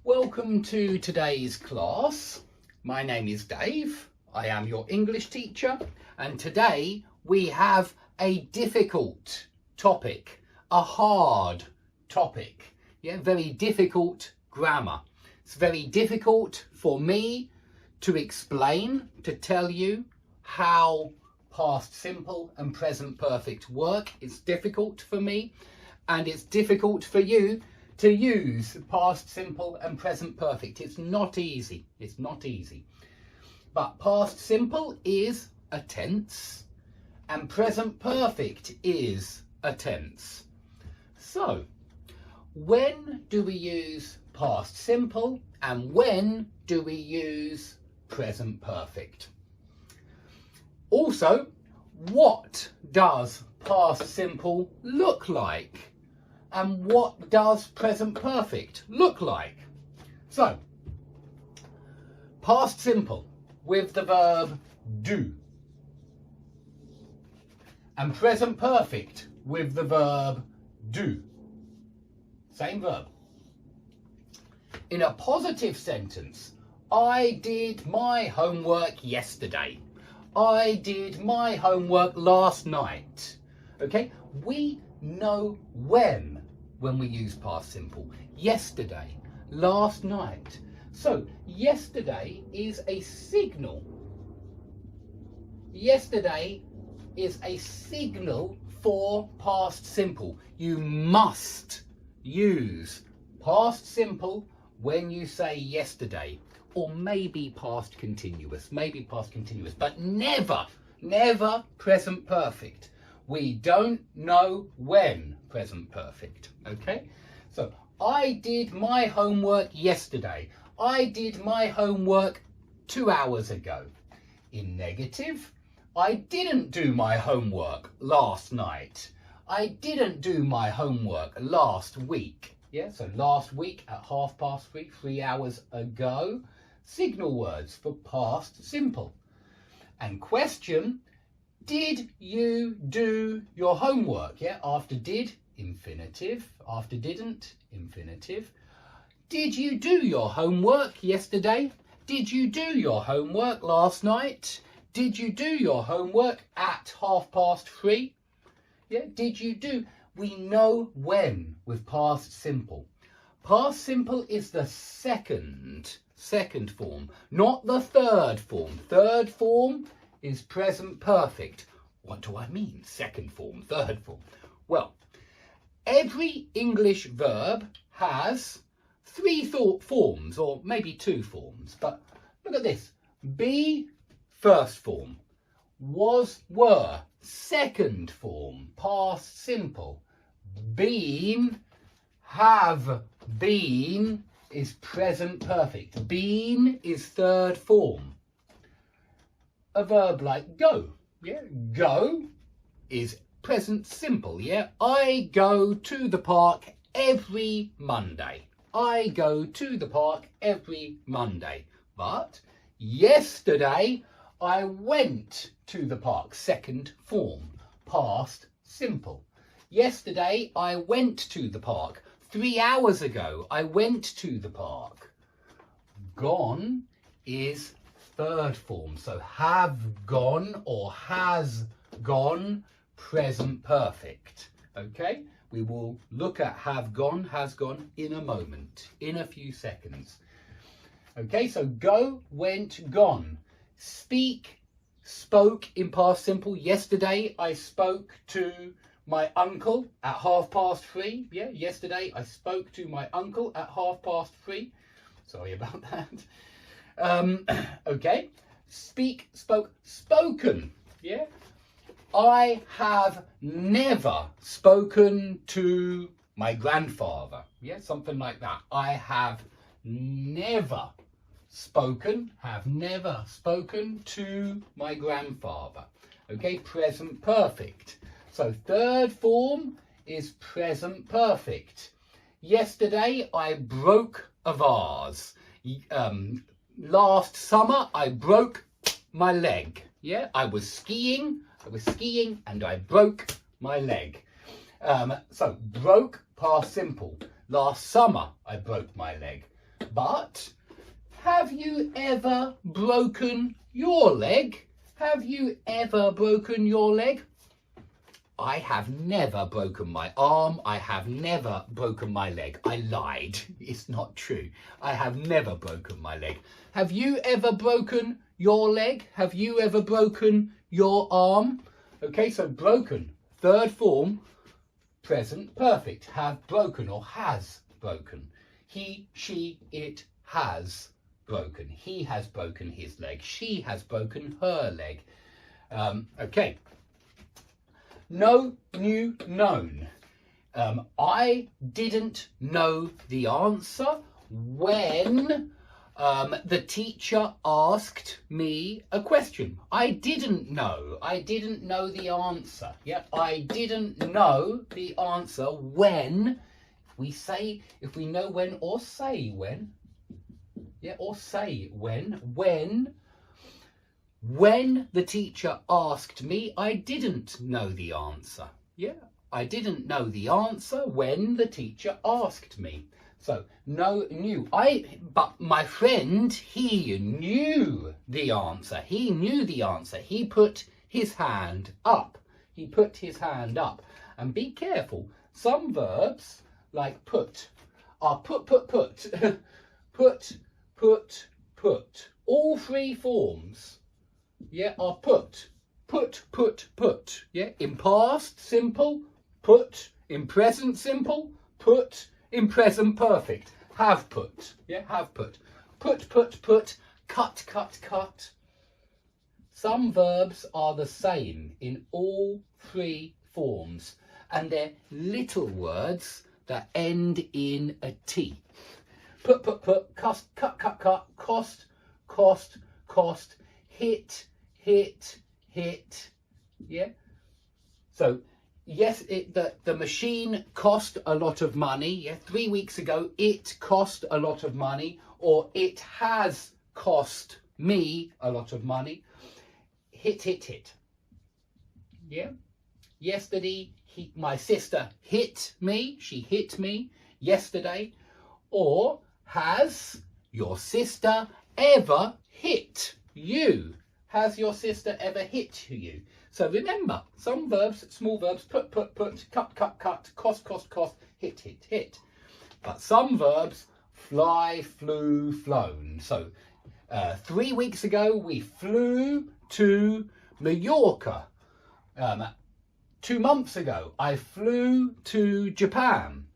Welcome to today's class. My name is Dave. I am your English teacher, and today we have a difficult topic, a hard topic. Very difficult grammar. It's very difficult for me to explain, to tell you how past simple and present perfect work. It's difficult for me, and it's difficult for you to use past simple and present perfect. It's not easy. It's not easy. But past simple is a tense and present perfect is a tense. So, when do we use past simple and when do we use present perfect? Also, what does past simple look like? And what does present perfect look like? So, past simple with the verb do. And present perfect with the verb do. Same verb. In a positive sentence, I did my homework yesterday. I did my homework last night. Okay, we know when we use past simple. Yesterday, last night. So yesterday is a signal. Yesterday is a signal for past simple. You must use past simple when you say yesterday, or maybe past continuous, but never present perfect. We don't know when present perfect, okay? So, I did my homework yesterday. I did my homework 2 hours ago. In negative, I didn't do my homework last night. I didn't do my homework last week. Yeah, so last week at 3:30, 3 hours ago. Signal words for past simple. And question, did you do your homework? Yeah, after did, infinitive. After didn't, infinitive. Did you do your homework yesterday? Did you do your homework last night? Did you do your homework at 3:30? Yeah, did you do? We know when with past simple. Past simple is the second form, not the third form. Third form is present perfect. What do I mean? Second form, third form. Well, every English verb has three forms, or maybe two forms. But look at this. Be, first form. Was, were, second form, past simple. Been, have been is present perfect. Been is third form. A verb like go, yeah, go is present simple, yeah. I go to the park every Monday. I go to the park every Monday. But yesterday I went to the park, second form, past simple. Yesterday I went to the park. 3 hours ago I went to the park. Gone is third form, so have gone or has gone, present perfect. Okay, we will look at have gone, has gone in a moment, in a few seconds. Okay, so go, went, gone. Speak, spoke in past simple. Yesterday I spoke to my uncle at 3:30. Yeah, yesterday I spoke to my uncle at 3:30. Sorry about that. Okay, speak, spoke, spoken. Yeah, I have never spoken to my grandfather. Yeah, something like that. I have never spoken to my grandfather. Okay, present perfect. So third form is present perfect. Yesterday I broke a vase. Last summer I broke my leg. Yeah, I was skiing and I broke my leg. So broke, past simple. Last summer I broke my leg. But have you ever broken your leg? Have you ever broken your leg? I have never broken my arm. I have never broken my leg. I lied. It's not true. I have never broken my leg. Have you ever broken your leg? Have you ever broken your arm? Okay, so broken, third form, present perfect. Have broken or has broken. He, she, it has broken. He has broken his leg. She has broken her leg. Okay. No, new, known. I didn't know the answer when the teacher asked me a question. I didn't know. I didn't know the answer. Yeah, I didn't know the answer when if we know when or say when. Yeah, or say when the teacher asked me, I didn't know the answer. Yeah, I didn't know the answer when the teacher asked me. So, no, knew. But my friend, he knew the answer. He knew the answer. He put his hand up. He put his hand up. And be careful. Some verbs, like put, are put. Put. All three forms. Yeah, are put. Yeah, in past simple, put. In present simple, put. In present perfect, have put. Yeah, have put. Put. Cut. Some verbs are the same in all three forms, and they're little words that end in a T. Put, cost, cut, cost, hit, yeah. So yes, the machine cost a lot of money. Yeah, 3 weeks ago it cost a lot of money, or it has cost me a lot of money. Hit. Yeah. Yesterday, my sister hit me. She hit me yesterday. Or has your sister ever hit you? Has your sister ever hit you? So remember, some verbs, small verbs, put, cut, cost, hit. But some verbs, fly, flew, flown. So 3 weeks ago, we flew to Mallorca. 2 months ago, I flew to Japan.